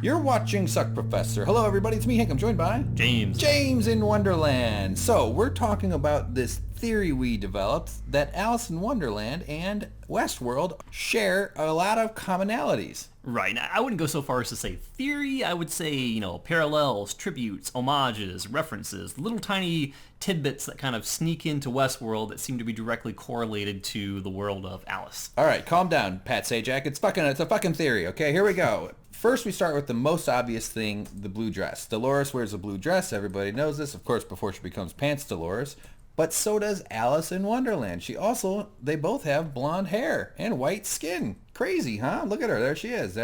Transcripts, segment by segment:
You're watching Suck Professor. Hello everybody, it's me Hank. I'm joined by... James in Wonderland. So, we're talking about this theory we developed that Alice in Wonderland and Westworld share a lot of commonalities. Right. Now, I wouldn't go so far as to say theory. I would say, parallels, tributes, homages, references, little tiny tidbits that kind of sneak into Westworld that seem to be directly correlated to the world of Alice. All right, calm down, Pat Sajak. It's a fucking theory, okay? Here we go. First, we start with the most obvious thing, the blue dress. Dolores wears a blue dress. Everybody knows this, of course, before she becomes Pants Dolores. But so does Alice in Wonderland. They both have blonde hair and white skin. Crazy, huh? Look at her. There she is.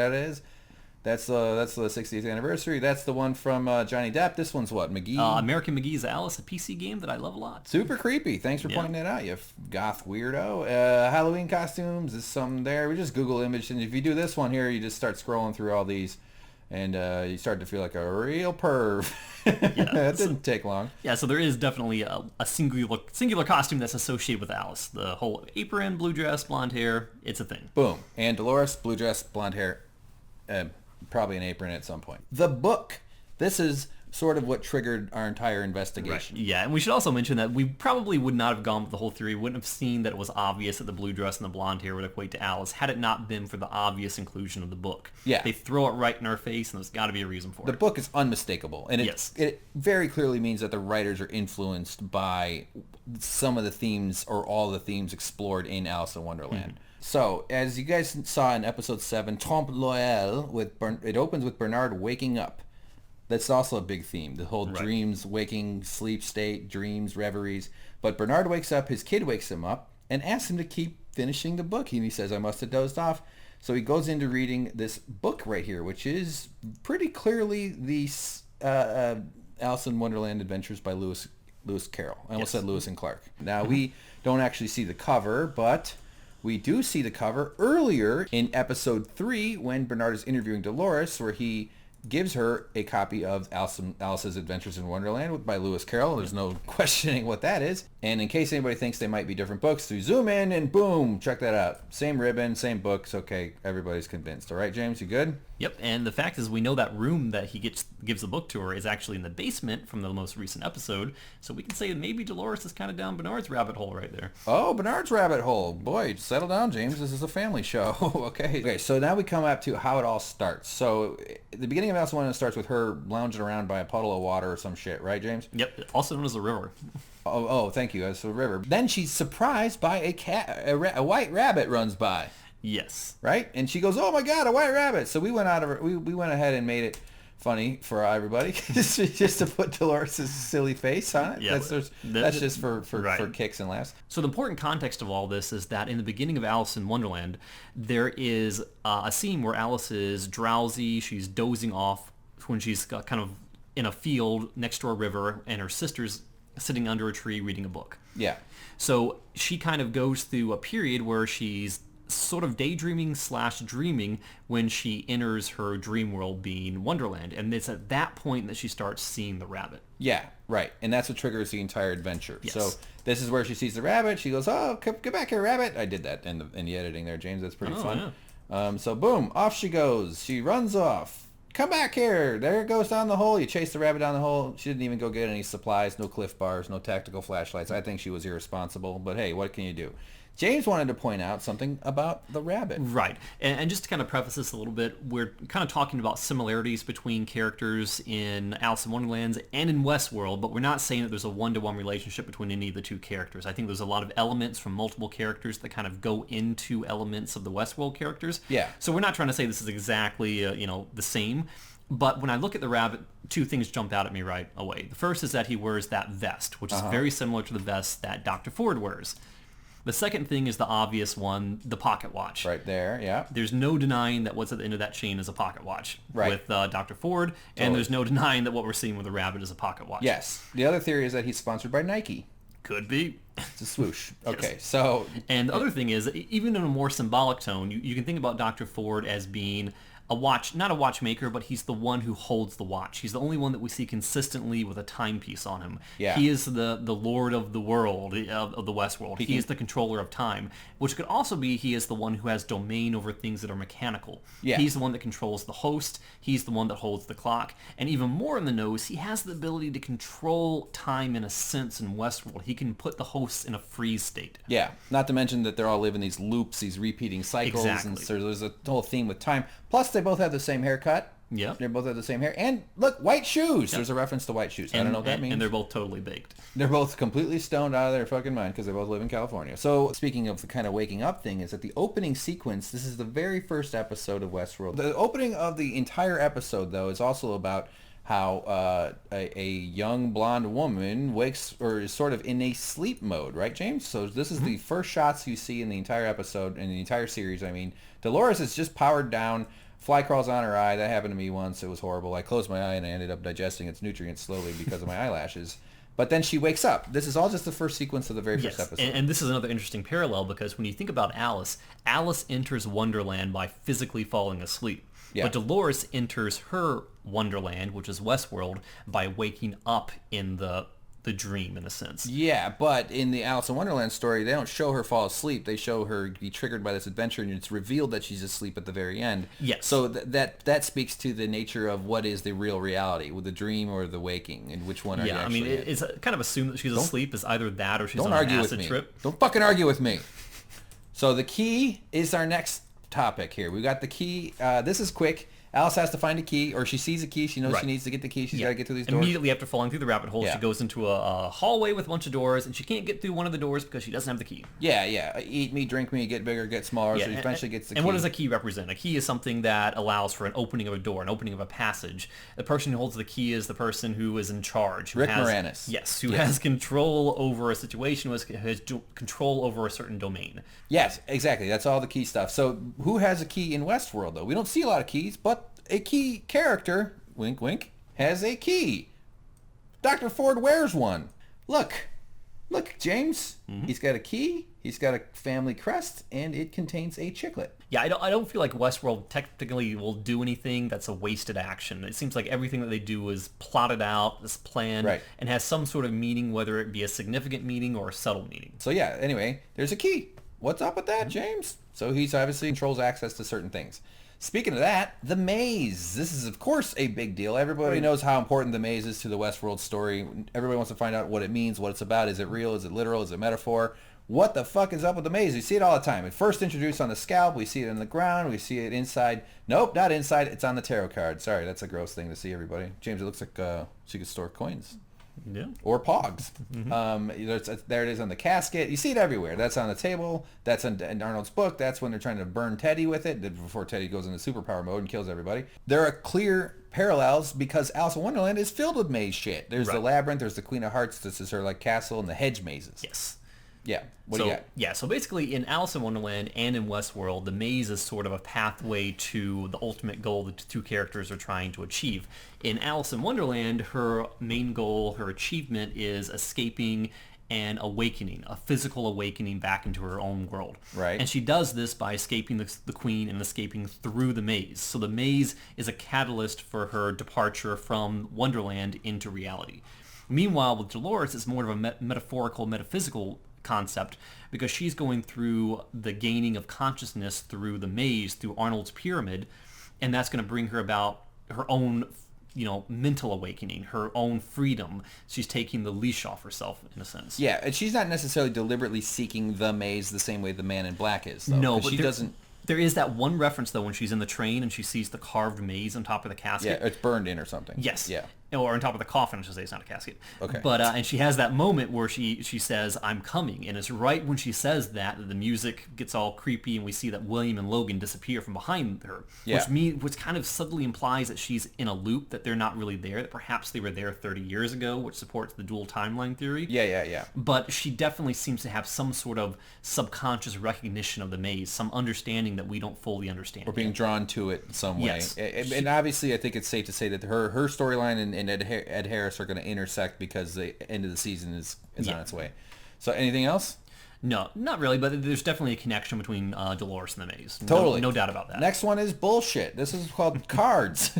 That's the 60th anniversary. That's the one from Johnny Depp. This one's what, McGee? American McGee's Alice, a PC game that I love a lot. Super creepy. Thanks for pointing that out, you goth weirdo. Halloween costumes is some there. We just Google image, and if you do this one here, you just start scrolling through all these, and you start to feel like a real perv. That didn't take long. Yeah, so there is definitely a singular costume that's associated with Alice. The whole apron, blue dress, blonde hair, it's a thing. Boom. And Dolores, blue dress, blonde hair, probably an apron at some point. The book. This is sort of what triggered our entire investigation. Right. Yeah, and we should also mention that we probably would not have gone with the whole theory. We wouldn't have seen that it was obvious that the blue dress and the blonde hair would equate to Alice had it not been for the obvious inclusion of the book. Yeah. They throw it right in our face, and there's got to be a reason for it. The book is unmistakable, and it very clearly means that the writers are influenced by some of the themes or all the themes explored in Alice in Wonderland. Mm-hmm. So, as you guys saw in episode 7, Trompe L'oeil, it opens with Bernard waking up. That's also a big theme, the whole dreams, waking, sleep state, dreams, reveries. But Bernard wakes up, his kid wakes him up, and asks him to keep finishing the book. And he says, I must have dozed off. So he goes into reading this book right here, which is pretty clearly the Alice in Wonderland Adventures by Lewis Carroll. I almost said Lewis and Clark. Now, we don't actually see the cover, but... we do see the cover earlier in episode 3 when Bernard is interviewing Dolores, where he gives her a copy of Alice's Adventures in Wonderland by Lewis Carroll. There's no questioning what that is. And in case anybody thinks they might be different books, we zoom in and boom, check that out. Same ribbon, same books. Okay, everybody's convinced. All right, James, you good? Yep, and the fact is we know that room that he gives the book to her is actually in the basement from the most recent episode, so we can say maybe Dolores is kind of down Bernard's rabbit hole right there. Oh, Bernard's rabbit hole. Boy, settle down, James. This is a family show. Okay, so now we come up to how it all starts. So the beginning of Alice in Wonderland starts with her lounging around by a puddle of water or some shit, right, James? Yep, also known as a river. Oh, thank you. That's a river. Then she's surprised by a white rabbit runs by. Yes. Right? And she goes, "Oh my God, a white rabbit!" So we went ahead and made it funny for everybody, just to put Dolores' silly face on it. Yeah, that's just for kicks and laughs. So the important context of all this is that in the beginning of Alice in Wonderland, there is a scene where Alice is drowsy, she's dozing off when she's kind of in a field next to a river, and her sister's sitting under a tree reading a book. Yeah. So she kind of goes through a period where she's sort of daydreaming / dreaming when she enters her dream world being Wonderland. And it's at that point that she starts seeing the rabbit. Yeah, right. And that's what triggers the entire adventure. Yes. So this is where she sees the rabbit. She goes, "Oh, get back here, rabbit." I did that in the editing there, James. That's pretty fun. Yeah. So boom, off she goes. She runs off. "Come back here." There it goes down the hole. You chase the rabbit down the hole. She didn't even go get any supplies, no Cliff Bars, no tactical flashlights. I think she was irresponsible, but hey, what can you do? James wanted to point out something about the rabbit. Right. And just to kind of preface this a little bit, we're kind of talking about similarities between characters in Alice in Wonderland and in Westworld, but we're not saying that there's a one-to-one relationship between any of the two characters. I think there's a lot of elements from multiple characters that kind of go into elements of the Westworld characters. Yeah. So we're not trying to say this is exactly, the same. But when I look at the rabbit, two things jump out at me right away. The first is that he wears that vest, which is very similar to the vest that Dr. Ford wears. The second thing is the obvious one, the pocket watch. Right there, yeah. There's no denying that what's at the end of that chain is a pocket watch with Dr. Ford, and there's no denying that what we're seeing with the rabbit is a pocket watch. Yes. The other theory is that he's sponsored by Nike. Could be. It's a swoosh. Okay, Yes. so... And the other thing is, even in a more symbolic tone, you can think about Dr. Ford as being not a watchmaker, but he's the one who holds the watch. He's the only one that we see consistently with a timepiece on him. Yeah. He is the lord of the world, of the Westworld. He is the controller of time, which could also be he is the one who has domain over things that are mechanical. Yeah. He's the one that controls the host. He's the one that holds the clock. And even more in the nose, he has the ability to control time in a sense in Westworld. He can put the hosts in a freeze state. Yeah, not to mention that they're all living these loops, these repeating cycles, Exactly. and so there's a whole theme with time. Plus, they both have the same haircut. Yeah. They both have the same hair. And look, white shoes. There's a reference to white shoes. I don't know what that means. And they're both totally baked. They're both completely stoned out of their fucking mind because they both live in California. So speaking of the kind of waking up thing, is that the opening sequence, this is the very first episode of Westworld. The opening of the entire episode, though, is also about how a young blonde woman wakes or is sort of in a sleep mode, right, James? So this is the first shots you see in the entire episode, in the entire series. I mean, Dolores is just powered down. Fly crawls on her eye. That happened to me once. It was horrible. I closed my eye and I ended up digesting its nutrients slowly because of my eyelashes. But then she wakes up. This is all just the first sequence of the very first episode. And this is another interesting parallel because when you think about Alice enters Wonderland by physically falling asleep. Yeah. But Dolores enters her Wonderland, which is Westworld, by waking up in the dream, in a sense. Yeah, but in the Alice in Wonderland story, they don't show her fall asleep. They show her be triggered by this adventure, and it's revealed that she's asleep at the very end. Yes. So that speaks to the nature of what is the real reality, with the dream or the waking, and which one are you actually in. It's kind of assumed that she's asleep is either that or she's on an acid trip. Don't fucking argue with me. So the key is our next topic here. We got the key. This is quick. Alice has to find a key, or she sees a key. She knows she needs to get the key. She's got to get through these doors. Immediately after falling through the rabbit hole, she goes into a hallway with a bunch of doors, and she can't get through one of the doors because she doesn't have the key. Yeah. Eat me, drink me, get bigger, get smaller, so she eventually gets the key. And what does a key represent? A key is something that allows for an opening of a door, an opening of a passage. The person who holds the key is the person who is in charge. Rick Moranis. Yes, who has control over a situation, has control over a certain domain. Yes, exactly. That's all the key stuff. So who has a key in Westworld, though? We don't see a lot of keys, but a key character, wink wink, has a key. Dr. Ford wears one. Look, James. He's got a key, he's got a family crest, and it contains a chiclet. Yeah, I don't feel like Westworld technically will do anything that's a wasted action. It seems like everything that they do is plotted out, is planned, and has some sort of meaning, whether it be a significant meaning or a subtle meaning. So yeah, anyway, there's a key. What's up with that, James? So he's obviously controls access to certain things. Speaking of that, the maze. This is, of course, a big deal. Everybody knows how important the maze is to the Westworld story. Everybody wants to find out what it means, what it's about. Is it real? Is it literal? Is it metaphor? What the fuck is up with the maze? We see it all the time. It first introduced on the scalp. We see it on the ground. We see it inside. Nope, not inside. It's on the tarot card. Sorry, that's a gross thing to see, everybody. James, it looks like so you could store coins. Yeah. Or pogs. There it is on the casket. You see it everywhere. That's on the table. That's in Arnold's book. That's when they're trying to burn Teddy with it before Teddy goes into superpower mode and kills everybody. There are clear parallels because Alice in Wonderland is filled with maze shit. There's the labyrinth. There's the Queen of Hearts. This is her like castle and the hedge mazes. Yes. Yeah. What do you got? Yeah, so basically in Alice in Wonderland and in Westworld, the maze is sort of a pathway to the ultimate goal that the two characters are trying to achieve. In Alice in Wonderland, her main goal, her achievement is escaping and awakening, a physical awakening back into her own world. Right. And she does this by escaping the queen and escaping through the maze. So the maze is a catalyst for her departure from Wonderland into reality. Meanwhile, with Dolores, it's more of a metaphorical, metaphysical concept because she's going through the gaining of consciousness through the maze, through Arnold's pyramid, and that's going to bring her about her own mental awakening, her own freedom. She's taking the leash off herself in a sense. Yeah, and she's not necessarily deliberately seeking the maze the same way the Man in Black is, though. No, but she doesn't. There is that one reference, though, when she's in the train and she sees the carved maze on top of the casket. Yeah, it's burned in or something. Yes. Yeah. Or on top of the coffin, I should say. It's not a casket. Okay. But and she has that moment where she says, "I'm coming," and it's right when she says that the music gets all creepy, and we see that William and Logan disappear from behind her, which kind of subtly implies that she's in a loop, that they're not really there, that perhaps they were there 30 years ago, which supports the dual timeline theory. Yeah. But she definitely seems to have some sort of subconscious recognition of the maze, some understanding that we don't fully understand. Or being drawn to it in some way. Yes. And obviously, I think it's safe to say that her storyline and Ed Harris are going to intersect because the end of the season is on its way. So anything else? No, not really, but there's definitely a connection between Dolores and the maze. Totally. No doubt about that. Next one is bullshit. This is called cards.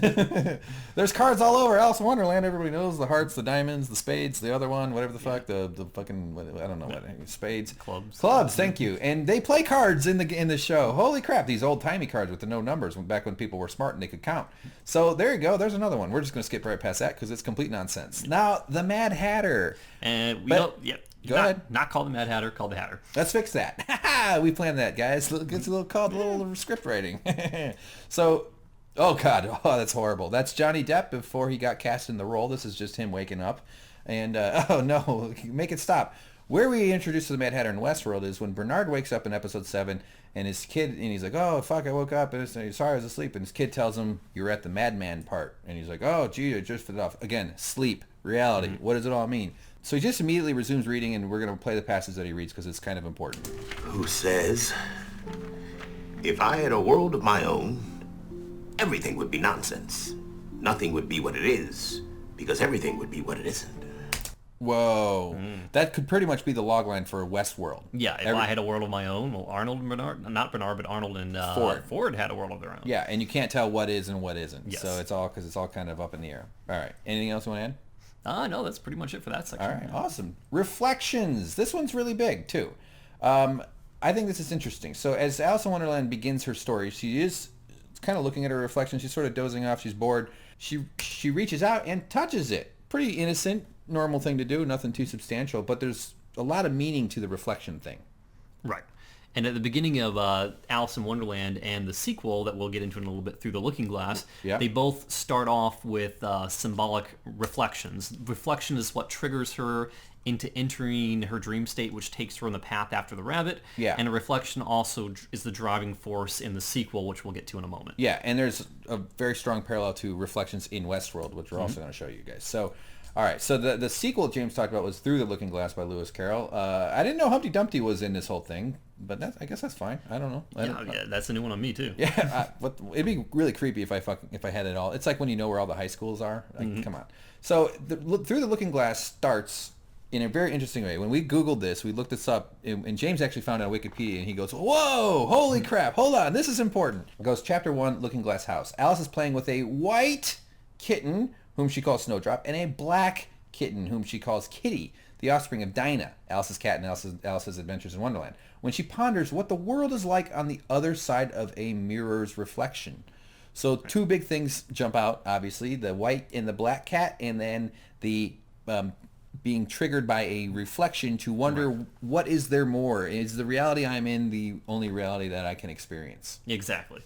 There's cards all over Alice in Wonderland. Everybody knows the hearts, the diamonds, the spades, the other one, whatever the fuck, the fucking, I don't know what, spades. Clubs, thank you. And they play cards in the show. Holy crap, these old-timey cards with the no numbers, back when people were smart and they could count. So there you go. There's another one. We're just going to skip right past that because it's complete nonsense. Now, the Mad Hatter. And we don't... Yep. Go ahead. Not called the Mad Hatter, called the Hatter. Let's fix that. We planned that, guys. It's a little script writing. So, oh God, oh that's horrible. That's Johnny Depp before he got cast in the role. This is just him waking up, and oh no, make it stop. Where we introduced to the Mad Hatter in Westworld is when Bernard wakes up in episode 7, and his kid, and he's like, oh fuck, I woke up, and sorry, I was asleep, and his kid tells him, you're at the madman part, and he's like, oh gee, I just fit off. Again, sleep, reality. What does it all mean? So he just immediately resumes reading, and we're going to play the passage that he reads because it's kind of important. Who says, if I had a world of my own, everything would be nonsense. Nothing would be what it is, because everything would be what it isn't. Whoa. That could pretty much be the logline for Westworld. Yeah, if I had a world of my own, well, Arnold and Bernard, not Bernard, but Arnold and Ford had a world of their own. Yeah, and you can't tell what is and what isn't. Yes. So it's all kind of up in the air. All right. Anything else you want to add? No, that's pretty much it for that section. All right, awesome. Reflections. This one's really big, too. I think this is interesting. So as Alice in Wonderland begins her story, she is kind of looking at her reflection. She's sort of dozing off. She's bored. She reaches out and touches it. Pretty innocent, normal thing to do. Nothing too substantial. But there's a lot of meaning to the reflection thing. Right. And at the beginning of Alice in Wonderland and the sequel that we'll get into in a little bit through the Looking Glass, they both start off with symbolic reflections. Reflection is what triggers her into entering her dream state, which takes her on the path after the rabbit. Yeah. And a reflection also is the driving force in the sequel, which we'll get to in a moment. Yeah, and there's a very strong parallel to reflections in Westworld, which we're also going to show you guys. So, all right, so the sequel James talked about was Through the Looking Glass by Lewis Carroll. I didn't know Humpty Dumpty was in this whole thing, but I guess that's fine. I don't know. Yeah, that's a new one on me too. Yeah, it'd be really creepy if I had it all. It's like when you know where all the high schools are. Like, come on. So Through the Looking Glass starts in a very interesting way. When we Googled this, we looked this up, and James actually found it on Wikipedia, and he goes, whoa, holy crap, hold on, this is important. It goes, Chapter 1, Looking Glass House. Alice is playing with a white kitten, whom she calls Snowdrop, and a black kitten, whom she calls Kitty, the offspring of Dinah, Alice's cat and Alice's Adventures in Wonderland, when she ponders what the world is like on the other side of a mirror's reflection. So two big things jump out, obviously, the white and the black cat, and then the being triggered by a reflection to wonder, what is there more? Is the reality I'm in the only reality that I can experience? Exactly.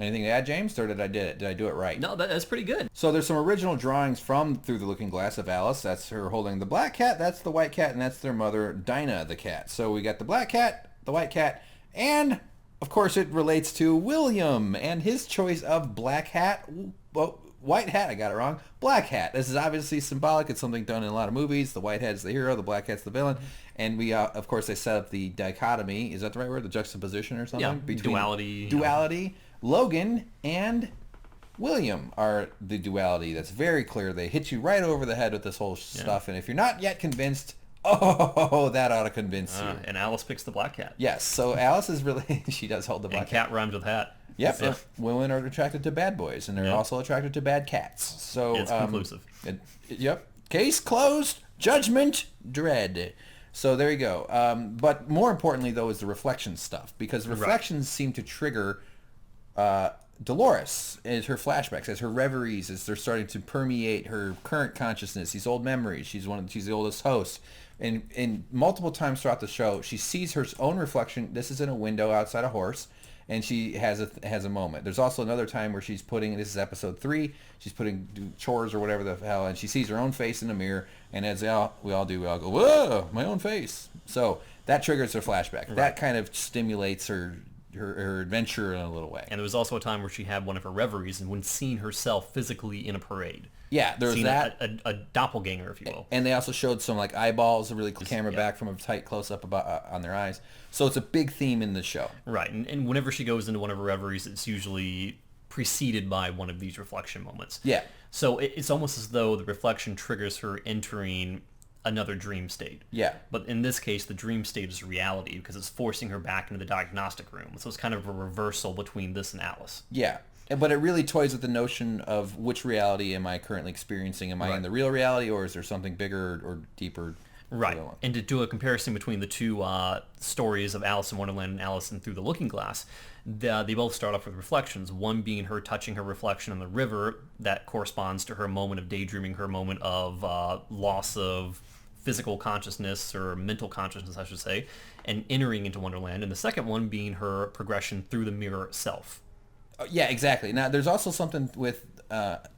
Anything to add, James, or did I do it right? No, that's pretty good. So there's some original drawings from Through the Looking Glass of Alice. That's her holding the black cat, that's the white cat, and that's their mother, Dinah the cat. So we got the black cat, the white cat, and of course it relates to William and his choice of black hat. Well, white hat, I got it wrong. Black hat. This is obviously symbolic. It's something done in a lot of movies. The white hat's the hero, the black hat's the villain. And we, of course, they set up the dichotomy. Is that the right word? The juxtaposition or something? Yeah, between duality. Duality. Logan and William are the duality. That's very clear. They hit you right over the head with this whole stuff. And if you're not yet convinced, oh, that ought to convince you. And Alice picks the black cat. Yes. So Alice is really, she does hold the black cat. And cat rhymes with hat. Yep. Women are attracted to bad boys, and they're also attracted to bad cats. So it's conclusive. Yep. Case closed. Judgment dread. So there you go. But more importantly, though, is the reflection stuff, because reflections seem to trigger Dolores as her flashbacks, as her reveries, as they're starting to permeate her current consciousness, these old memories. She's the oldest host. And multiple times throughout the show, she sees her own reflection. This is in a window outside a horse. And she has a moment. There's also another time where she's putting, this is episode 3, she's putting chores or whatever the hell, and she sees her own face in the mirror, and as we all do, we all go, whoa, my own face. So that triggers her flashback. Right. That kind of stimulates her adventure in a little way. And there was also a time where she had one of her reveries and when seen herself physically in a parade. Yeah, there was that. A doppelganger, if you will. And they also showed some like eyeballs, a really cool camera back from a tight close-up on their eyes. So it's a big theme in the show. Right, and whenever she goes into one of her reveries, it's usually preceded by one of these reflection moments. Yeah. So it's almost as though the reflection triggers her entering another dream state. Yeah. But in this case, the dream state is reality because it's forcing her back into the diagnostic room. So it's kind of a reversal between this and Alice. Yeah. But it really toys with the notion of which reality am I currently experiencing? Am I in the real reality, or is there something bigger or deeper? Right. And to do a comparison between the two stories of Alice in Wonderland and Alice in Through the Looking Glass, they both start off with reflections, one being her touching her reflection in the river that corresponds to her moment of daydreaming, her moment of loss of physical consciousness or mental consciousness, I should say, and entering into Wonderland, and the second one being her progression through the mirror itself. Yeah, exactly. Now, there's also something with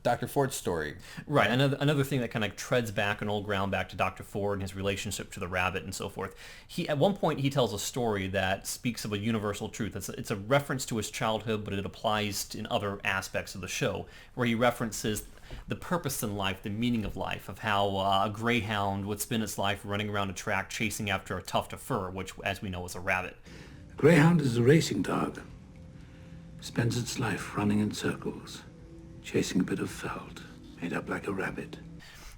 Dr. Ford's story. Right. Another thing that kind of treads back an old ground back to Dr. Ford and his relationship to the rabbit and so forth. At one point, he tells a story that speaks of a universal truth. It's a reference to his childhood, but it applies in other aspects of the show, where he references the purpose in life, the meaning of life, of how a greyhound would spend its life running around a track chasing after a tuft of fur, which, as we know, is a rabbit. A greyhound is a racing dog. Spends its life running in circles, chasing a bit of felt, made up like a rabbit.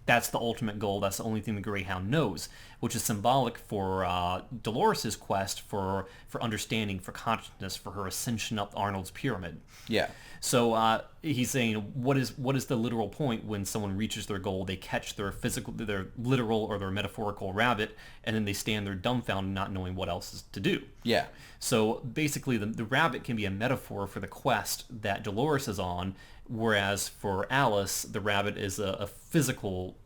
That's the ultimate goal. That's the only thing the greyhound knows, which is symbolic for Dolores' quest for understanding, for consciousness, for her ascension up Arnold's pyramid. Yeah. So he's saying, what is the literal point when someone reaches their goal? They catch their literal or their metaphorical rabbit, and then they stand there dumbfounded, not knowing what else is to do. Yeah. So basically, the rabbit can be a metaphor for the quest that Dolores is on, whereas for Alice, the rabbit is a physical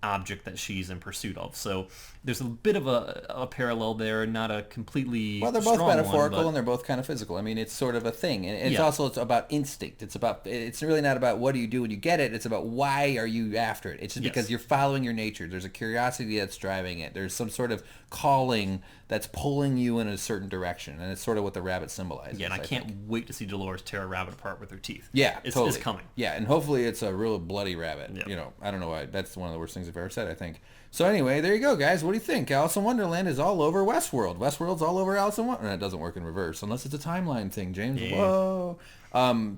object that she's in pursuit of. So there's a bit of a parallel there, not a completely well, they're both metaphorical one, and they're both kind of physical. I mean, it's sort of a thing, and it's about instinct. It's really not about what do you do when you get it. It's about why are you after it. It's just because you're following your nature. There's a curiosity that's driving it. There's some sort of calling that's pulling you in a certain direction, and it's sort of what the rabbit symbolizes. Yeah, and I can't wait to see Dolores tear a rabbit apart with her teeth. Yeah, it's totally. coming. Yeah, and hopefully it's a real bloody rabbit. Yep. You know, I don't know why. That's one of the worst things I've ever said, I think. So anyway, there you go, guys. What do you think? Alice in Wonderland is all over Westworld. Westworld's all over Alice in Wonderland. It doesn't work in reverse unless it's a timeline thing, James. Yeah. Whoa.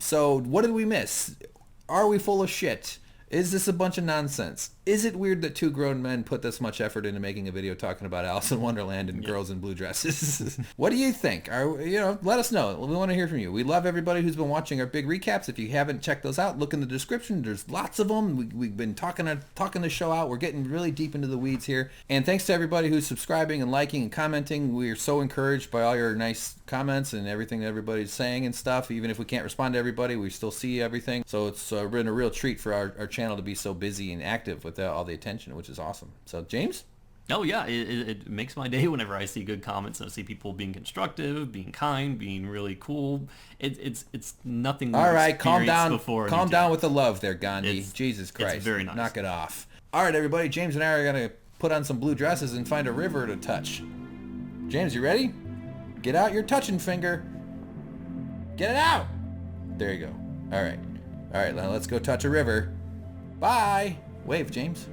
So what did we miss? Are we full of shit? Is this a bunch of nonsense? Is it weird that two grown men put this much effort into making a video talking about Alice in Wonderland and girls in blue dresses? What do you think? Let us know. We want to hear from you. We love everybody who's been watching our big recaps. If you haven't checked those out, look in the description. There's lots of them. We've been talking the show out. We're getting really deep into the weeds here. And thanks to everybody who's subscribing and liking and commenting. We are so encouraged by all your nice comments and everything that everybody's saying and stuff. Even if we can't respond to everybody, we still see everything. So it's been a real treat for our channel to be so busy and active with all the attention, which is awesome. So James? Oh yeah, it makes my day whenever I see good comments and I see people being constructive, being kind, being really cool. It's nothing. All right, calm down. Calm down with the love there, Gandhi. Jesus Christ. It's very nice. Knock it off. All right, everybody. James and I are gonna put on some blue dresses and find a river to touch. James, you ready? Get out your touching finger. Get it out. There you go. All right. All right. Now let's go touch a river. Bye. Wave, James.